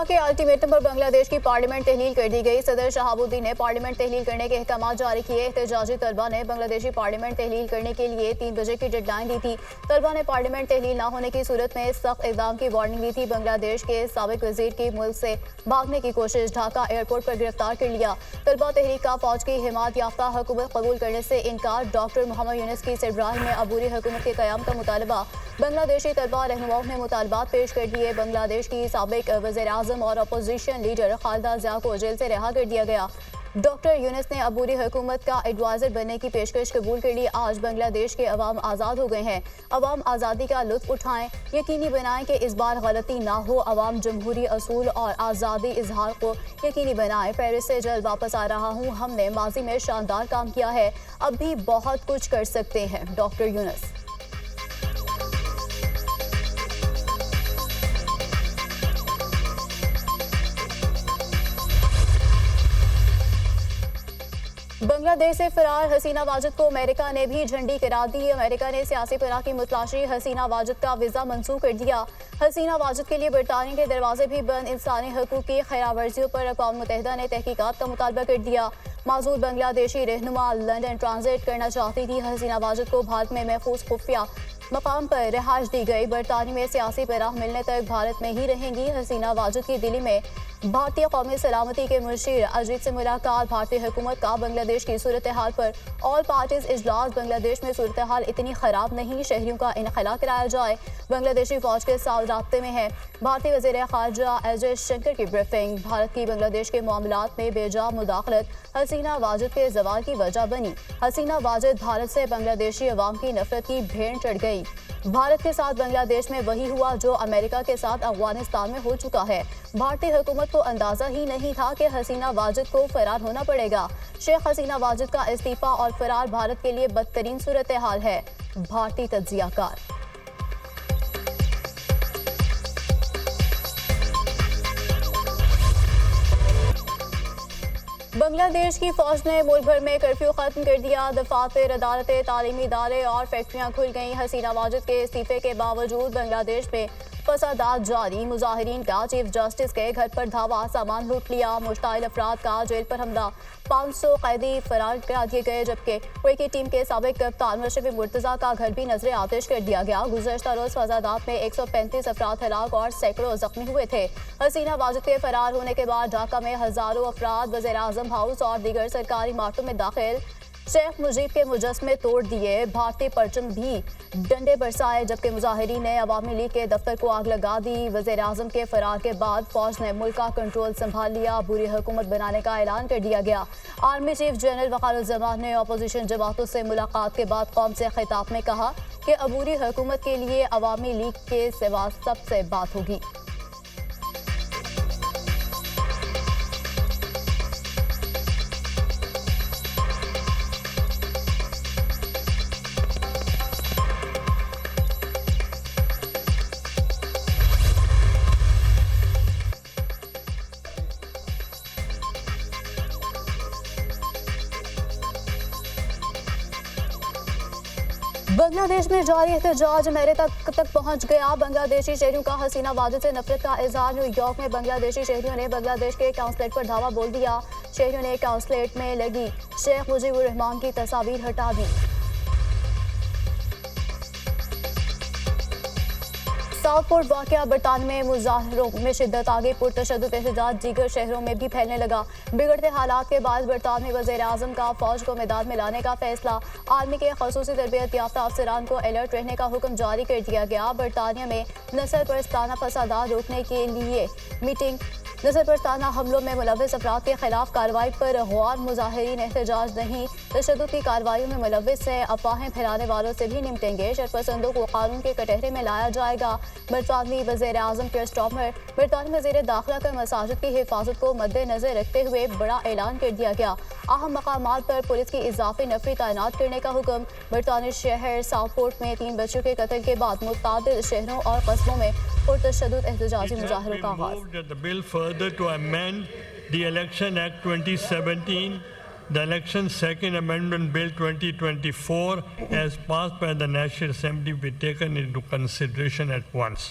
के अल्टीमेटम पर बांग्लादेश की पार्लियामेंट तहलील कर दी गई। सदर शहाबुद्दीन ने पार्लियामेंट तहलील करने के अहकाम जारी किए। एहतजाजी तलबा ने बांग्लादेशी पार्लियामेंट तहलील करने के लिए 3 बजे की डेडलाइन दी थी। तलबा ने पार्लियामेंट तहलील न होने की सूरत में सख्त इक़दाम की वार्निंग दी थी। बांग्लादेश के साबिक वजीर की मुल्क से भागने की कोशिश, ढाका एयरपोर्ट पर गिरफ्तार कर लिया। तलबा तहरीक का फौज की हिमायत याफ्ता हुकूमत कबूल करने से इनकार। डॉक्टर मोहम्मद यूनुस की सरबराही में अबूरी हुकूमत के क़याम का मुतालबा। बांग्लादेशी तलबा रहनुमाओं ने मुतालबात पेश कर दिए। बांग्लादेश की साबिक वज़ीर आज़म और अपोजिशन लीडर खालिदा ज़िया को जेल से रिहा कर दिया गया। डॉक्टर यूनुस ने अबूरी हुकूमत का एडवाइज़र बनने की पेशकश कबूल कर ली। आज बांग्लादेश के अवाम आज़ाद हो गए हैं। अवाम आज़ादी का लुत्फ़ उठाएं, यकीनी बनाएं कि इस बार गलती ना हो। अवाम जमहूरी असूल और आज़ादी इजहार को यकीनी बनाएं। पेरिस से जल्द वापस आ रहा हूँ। हमने माजी में शानदार काम किया है, अब भी बहुत कुछ कर सकते हैं। डॉक्टर यूनुस। बांग्लादेश से फरार हसीना वाजिद को अमेरिका ने भी झंडी करार दी। अमेरिका ने सियासी पनाह की मुतलाशी हसीना वाजिद का वीज़ा मंसूख कर दिया। हसीना वाजिद के लिए बरतानिया के दरवाजे भी बंद। इंसानी हकूक़ की खिलाफवर्जियों पर अक़वाम मुत्तहिदा ने तहकीकात का मुतालबा कर दिया। माजूर बांग्लादेशी रहनुमा लंदन ट्रांजिट करना चाहती थी। हसीना वाजिद को भारत में महफूज खुफिया मकाम पर रिहाइश दी गई। बरतानिया में सियासी पनाह मिलने तक भारत में ही रहेंगी। हसीना वाजिद की दिल्ली में भारतीय कौमी सलामती के मुशीर अजीत से मुलाकात। भारतीय हुकूमत का बांग्लादेश की सूरत हाल पर ऑल पार्टीज इजलास। बांग्लादेश में सूरत हाल इतनी ख़राब नहीं, शहरियों का इनखला कराया जाए। बांग्लादेशी फौज के साथ राब्ते में है। भारतीय वज़ीर ख़ारजा एस जयशंकर की ब्रीफिंग। भारत की बांग्लादेश के मामलात में बेजा मुदाखलत हसीना वाजिद के जवाल की वजह बनी। हसीना वाजिद भारत से बांग्लादेशी अवाम की नफरत की भेड़ चढ़ गई। भारत के साथ बांग्लादेश में वही हुआ जो अमेरिका के साथ अफगानिस्तान में हो चुका है। भारतीय हुकूमत को अंदाजा ही नहीं था कि हसीना वाजिद को फरार होना पड़ेगा। शेख हसीना वाजिद का इस्तीफा और फरार भारत के लिए बदतरीन सूरत हाल है। भारतीय तज्जियाकार। बांग्लादेश की फौज ने मुल्क भर में कर्फ्यू खत्म कर दिया। दफातर, अदालतें, तालीमी इदारे और फैक्ट्रियां खुल गईं। हसीना वाजिद के इस्तीफे के बावजूद बांग्लादेश में फसादात जारी। मुजाहिरीन का चीफ जस्टिस के घर पर धावा, सामान लूट लिया। मुश्ताइल अफराद का जेल पर हमला। 500 कैदी फरार करा दिए गए, जबकि क्रिकेट टीम के साबिक कप्तान मुशर्रफ मुर्तज़ा का घर भी नजर आतिश कर दिया गया। गुज़श्ता रोज फसादात में 135 अफराद हलाक और सैकड़ों जख्मी हुए थे। हसीना वाजिद के फरार होने के बाद ढाका में हजारों अफराद वज़ीर आज़म हाउस और दीगर सरकारी इमारतों में दाखिल। शेख मुजीब के मुजस्मे तोड़ दिए। भारतीय परचम भी डंडे बरसाए, जबकि मुजाहिरीन ने अवामी लीग के दफ्तर को आग लगा दी। वज़ीर आज़म के फरार के बाद फौज ने मुल्क का कंट्रोल संभाल लिया। बुरी हुकूमत बनाने का ऐलान कर दिया गया। आर्मी चीफ जनरल वक़ारुज़्ज़मान ने अपोजिशन जमातों से मुलाकात के बाद कौम से खिताब में कहा कि अबूरी हुकूमत के लिए अवामी लीग के सिवा सबसे बात होगी। बांग्लादेश में जारी एहतजाज अमेरिका तक पहुंच गया। बांग्लादेशी शहरियों का हसीना वाजिद से नफरत का इजहार। न्यूयॉर्क में बांग्लादेशी शहरियों ने बांग्लादेश के काउंसलेट पर धावा बोल दिया। शहरियों ने काउंसलेट में लगी शेख मुजीबुर रहमान की तस्वीर हटा दी। साउथपोर्ट वाक़या बरतानिया में मुजाहरों में शिद्दत आ गई। पुरतशद्दुद एहतजाज दीगर शहरों में भी फैलने लगा। बिगड़ते हालात के बाद बरतानिया में वज़ीर आज़म का फौज को मैदान में लाने का फैसला। आर्मी के ख़ुसूसी तरबियत याफ्ता अफसरान को अलर्ट रहने का हुक्म जारी कर दिया गया। बरतानिया में नस्ल परस्ताना फसादात रोकने के लिए मीटिंग। नस्ल परस्ताना हमलों में मुलव्वस अफराद के खिलाफ कार्रवाई पर गौर। मुजाहिरीन एहतजाज नहीं, तशद्दुद की कार्रवाइयों में मुलव्वस है। अफवाहें फैलाने वालों से भी निपटेंगे। शरपसंदों को कानून के कटहरे में लाया जाएगा। बरतानवी वज़ीर आज़म के स्टॉमर। बरतानवी वज़ीर दाखिला का मसाजिद की हिफाजत को मद्देनजर रखते हुए बड़ा ऐलान कर दिया गया। अहम मकामात पर पुलिस की इजाफी नफरी तैनात करने का हुक्म। बरतानिया शहर साउथपोर्ट में 3 बच्चों के कत्ल के बाद मुतअद्दिद शहरों और कस्बों में पुरतशद्दुद एहतजाजी मुजाहरों का आगाज़। To amend the Election Act 2017, the Election Second Amendment Bill 2024 as passed by the National Assembly be taken into consideration at once.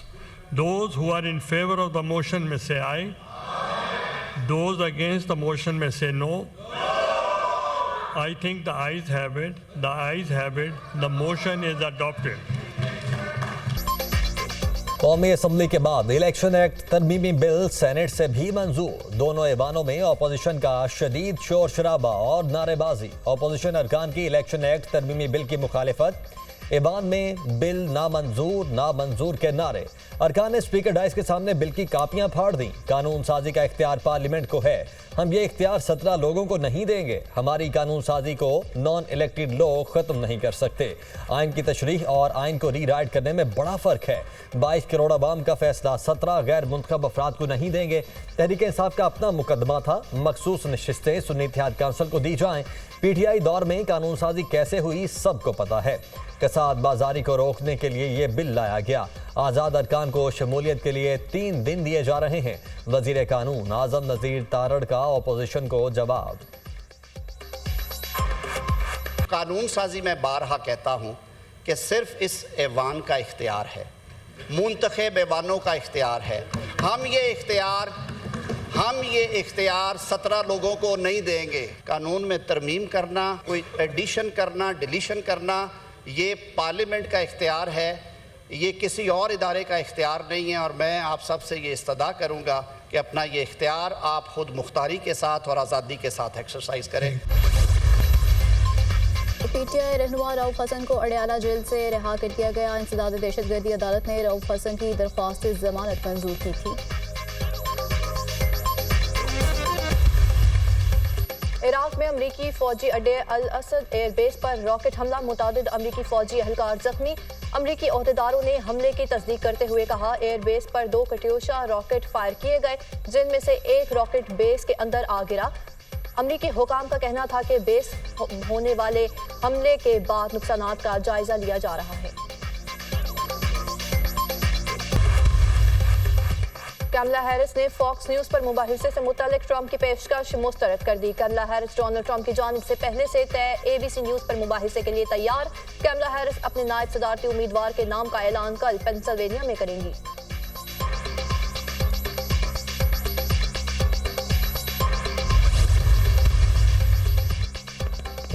Those who are in favor of the motion may say aye. Those against the motion may say no. I think the ayes have it. The ayes have it. The motion is adopted. कौमी assembly के बाद election act तरमीमी bill senate से भी मंजूर। दोनों ऐवानों में opposition का शदीद शोर शराबा और नारेबाजी। अपोजिशन अरकान की इलेक्शन एक्ट तरमीमी बिल की मुखालिफत, ऐवान में बिल नामंजूर के नारे। अरकान ने स्पीकर डाइस के सामने बिल की कापियां फाड़ दी। कानून साजी का इख्तियार पार्लियामेंट को है, हम ये इख्तियार 17 लोगों को नहीं देंगे। हमारी कानून साजी को नॉन इलेक्टेड लोग ख़त्म नहीं कर सकते। आइन की तशरीह और आइन को रीराइट करने में बड़ा फ़र्क है। 22 करोड़ अवाम का फैसला 17 गैर मुंतखब अफराद को नहीं देंगे। तहरीक इंसाफ का अपना मुकदमा था, मखसूस नशिस्तें सुन्नी इत्तेहाद काउंसिल को दी जाएं। PTI दौर में कानून साजी कैसे हुई सबको पता है। कसाद बाजारी को रोकने के लिए ये बिल लाया गया। आज़ाद अरकान को शमूलियत के लिए 3 दिन दिए जा रहे हैं। वज़ीर कानून आज़म नज़ीर तारड़ का अपोजिशन को जवाब। कानून साजी में बारहा कहता हूँ कि सिर्फ इस ऐवान का इख्तियार है, मुंतखब ऐवानों का इख्तियार है। हम ये इख्तियार 17 लोगों को नहीं देंगे। कानून में तरमीम करना, कोई एडिशन करना, डिलीशन करना, ये पार्लियामेंट का इख्तियार है, ये किसी और इदारे का इख्तियार नहीं है। और मैं आप सब से ये इस्तदा करूँगा कि अपना ये इख्तियार आप खुद मुख्तारी के साथ और आज़ादी के साथ एक्सरसाइज करें। PTI रहनुमा रऊफ हसन को अडयाला जेल से रिहा कर दिया गया। इंसदाद दहशतगर्दी अदालत ने रऊफ हसन की दरख्वास्त जमानत मंजूर की थी। इराक में अमरीकी फौजी अड्डे अल असद एयरबेस पर रॉकेट हमला, मुतादिद अमरीकी फौजी एहलकार जख्मी। अमरीकी ओहदेदारों ने हमले की तस्दीक करते हुए कहा, एयरबेस पर 2 कट्यूशा रॉकेट फायर किए गए, जिनमें से एक रॉकेट बेस के अंदर आ गिरा। अमरीकी हुकाम का कहना था कि बेस होने वाले हमले के बाद नुकसानात का जायजा लिया जा रहा है। कमला हैरिस ने फॉक्स न्यूज पर मुबाहिसे से मुतालिक ट्रंप की पेशकश मुस्तरद कर दी। कमला हैरिस डोनाल्ड ट्रंप की जानिब से पहले से तय ABC न्यूज पर मुबाहिसे के लिए तैयार। कमला हैरिस अपने नायब सदारती उम्मीदवार के नाम का ऐलान कल पेंसिल्वेनिया में करेंगी।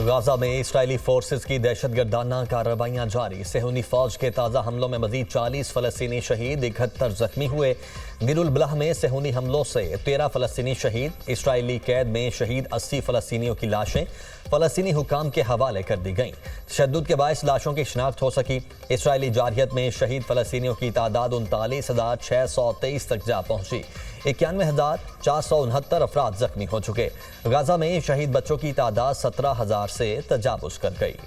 गाजा में इस्राएली फोर्सेस की दहशतगर्दाना कार्रवाइयां जारी। सेहूनी फौज के ताज़ा हमलों में मजीद 40 फ़लस्तीनी शहीद, 71 जख्मी हुए। दिरुल बलाह में सेहूनी हमलों से 13 फ़लस्तीनी शहीद। इस्राएली कैद में शहीद 80 फ़लस्तीनियों की लाशें फ़लस्तीनी हुकाम के हवाले कर दी गईं। तशद्दुद के बायस लाशों की शिनाख्त हो सकी। इस्राएली जारहियत में शहीद फ़लस्तीनियों की तादाद 39,623 तक जा पहुंची। 91,469 अफराद जख्मी हो चुके। गाजा में शहीद बच्चों की तादाद 17,000 से तजावुज़ कर गई।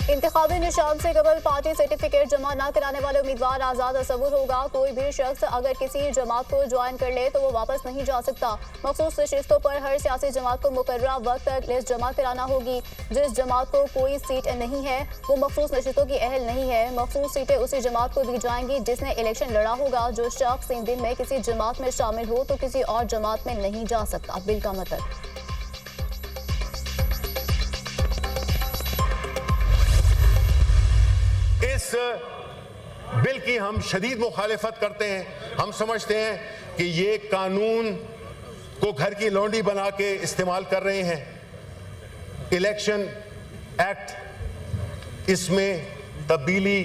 इंतखाबी निशान से कबल पार्टी सर्टिफिकेट जमा न कराने वाले उम्मीदवार आज़ाद तस्वुर होगा। कोई भी शख्स अगर किसी जमात को ज्वाइन कर ले तो वो वापस नहीं जा सकता। मखसूस नशिस्तों पर हर सियासी जमात को मुकर्ररा वक्त तक लिस्ट जमा कराना होगी। जिस जमात को कोई सीट नहीं है वो मखसूस नशिस्तों की अहल नहीं है। मखसूस सीटें उसी जमात को दी जाएंगी जिसने इलेक्शन लड़ा होगा। जो शख्स 3 दिन में किसी जमात में शामिल हो तो किसी और जमात में नहीं जा सकता। बिल का मतलब इस बिल की हम शदीद मुखालिफत करते हैं। हम समझते हैं कि ये कानून को घर की लौंडी बना के इस्तेमाल कर रहे हैं। इलेक्शन एक्ट, इसमें तब्दीली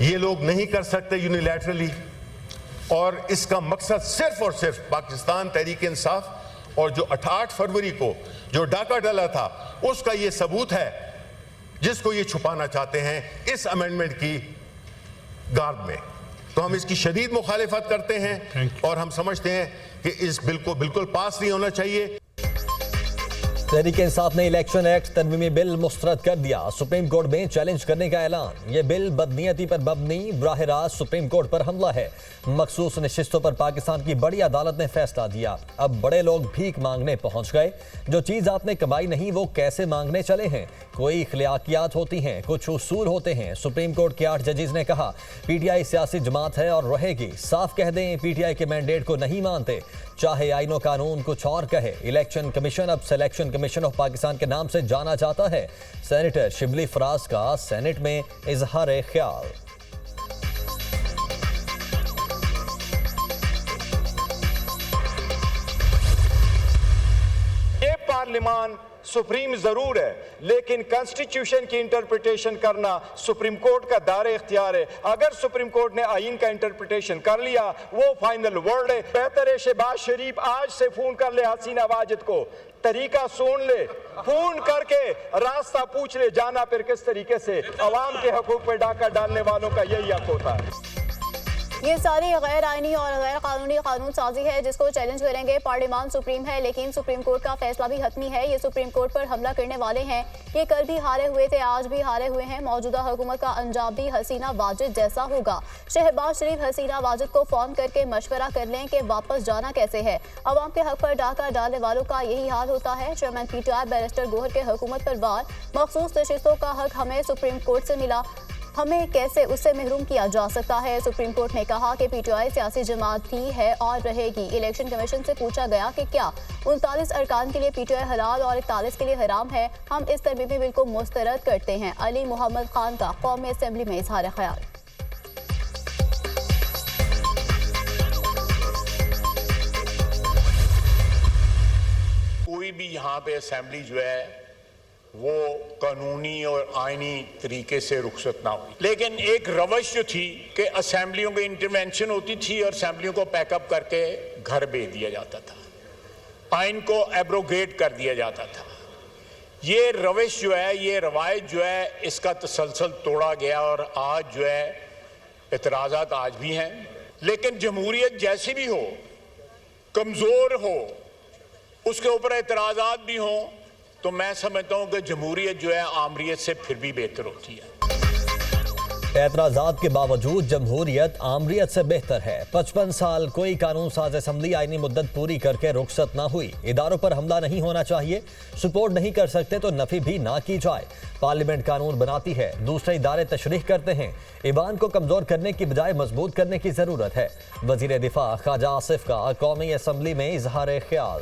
ये लोग नहीं कर सकते यूनिलैटरली, और इसका मकसद सिर्फ और सिर्फ पाकिस्तान तहरीक इंसाफ और जो 8 फरवरी को जो डाका डाला था उसका ये सबूत है, जिसको ये छुपाना चाहते हैं इस अमेंडमेंट की गार्ड में। तो हम इसकी शदीद मुखालिफत करते हैं और हम समझते हैं कि इस बिल को बिल्कुल पास नहीं होना चाहिए। तहरीक इंसाफ ने इलेक्शन एक्ट तरमीमी बिल मुस्तरद कर दिया। सुप्रीम कोर्ट में चैलेंज करने का ऐलान। यह बिल बदनीयती पर मबनी बराह रास्त सुप्रीम कोर्ट पर हमला है। मखसूस नशिस्तों पर पाकिस्तान की बड़ी अदालत ने फैसला दिया। अब बड़े लोग भीख मांगने पहुंच गए। जो चीज़ आपने कमाई नहीं वो कैसे मांगने चले हैं। कोई इख्तिलाफियात होती हैं, कुछ उसूल होते हैं। सुप्रीम कोर्ट के 8 जजेस ने कहा PTI सियासी जमात है और रहेगी। साफ कह दें PTI के मैंडेट को नहीं मानते, चाहे आईनो कानून कुछ और कहे। इलेक्शन कमीशन अब सिलेक्शन कमीशन ऑफ पाकिस्तान के नाम से जाना जाता है। सेनेटर शिबली फराज का सेनेट में इजहार ख्याल। पार्लिमान सुप्रीम जरूर है, लेकिन कॉन्स्टिट्यूशन की इंटरप्रिटेशन करना सुप्रीम कोर्ट का दायरे इख्तियार है। अगर सुप्रीम कोर्ट ने आइन का इंटरप्रिटेशन कर लिया, वो फाइनल वर्ड है। बेहतर है शहबाज शरीफ आज से फोन कर ले हसीना वाजिद को, तरीका सुन ले, फोन करके रास्ता पूछ ले, जाना फिर किस तरीके से। अवाम के हकूक पे डाका डालने वालों का यही हक होता है। ये सारी गैर आइनी और गैर कानूनी कानून साजी है जिसको चैलेंज करेंगे। पार्लियामान सुप्रीम है, लेकिन सुप्रीम कोर्ट का फैसला भी हतमी है। ये सुप्रीम कोर्ट पर हमला करने वाले हैं। ये कल भी हारे हुए थे, आज भी हारे हुए हैं। मौजूदा हुकूमत का अंजाम भी हसीना वाजिद जैसा होगा। शहबाज शरीफ हसीना वाजिद को फोन करके मशवरा कर लें कि वापस जाना कैसे है। अवाम के हक पर डाका डालने वालों का यही हाल होता है। चेयरमैन पीटीआई बैरिस्टर गोहर के हुकूमत पर वार मखसूस नशिस्तों का हक हमें सुप्रीम कोर्ट से मिला, हमें कैसे उससे महरूम किया जा सकता है। सुप्रीम कोर्ट ने कहा कि पीटीआई सियासी जमात थी, है और रहेगी। इलेक्शन कमीशन से पूछा गया कि क्या 39 अरकान के लिए पीटीआई हलाल और 41 के लिए हराम है। हम इस तरमीमी बिल को मुस्तरद करते हैं। अली मोहम्मद खान का कौमी असम्बली में इजहार ख्याल। कोई भी यहाँ पे असेंबली जो है वो कानूनी और आईनी तरीके से रुखसत ना हुई, लेकिन एक रवश जो थी कि असेंबलियों की इंटरवेंशन होती थी और असेंबलियों को पैकअप करके घर भेज दिया जाता था, आइन को एब्रोगेट कर दिया जाता था। ये रवश जो है, ये रवायत जो है, इसका तसलसल तोड़ा गया और आज जो है एतराज़ात आज भी हैं। लेकिन जमहूरियत जैसी भी हो, कमज़ोर हो, उसके ऊपर एतराज़ात भी हों, तो मैं समझता हूं कि जमहूरियत जो है आमरीत से फिर भी बेहतर होती है। एतराज़ात के बावजूद जमहूरियत आमरीत से बेहतर है। 55 साल कोई कानून साज असम्बली आईनी मुद्दत पूरी करके रुखसत ना हुई। इदारों पर हमला नहीं होना चाहिए। सपोर्ट नहीं कर सकते तो नफी भी ना की जाए। पार्लियामेंट कानून बनाती है, दूसरे इदारे तशरीह करते हैं। ईवान को कमजोर करने की बजाय मजबूत करने की जरूरत है। वजीर दिफा ख्वाजा आसिफ का कौमी असम्बली में इजहार ख्याल।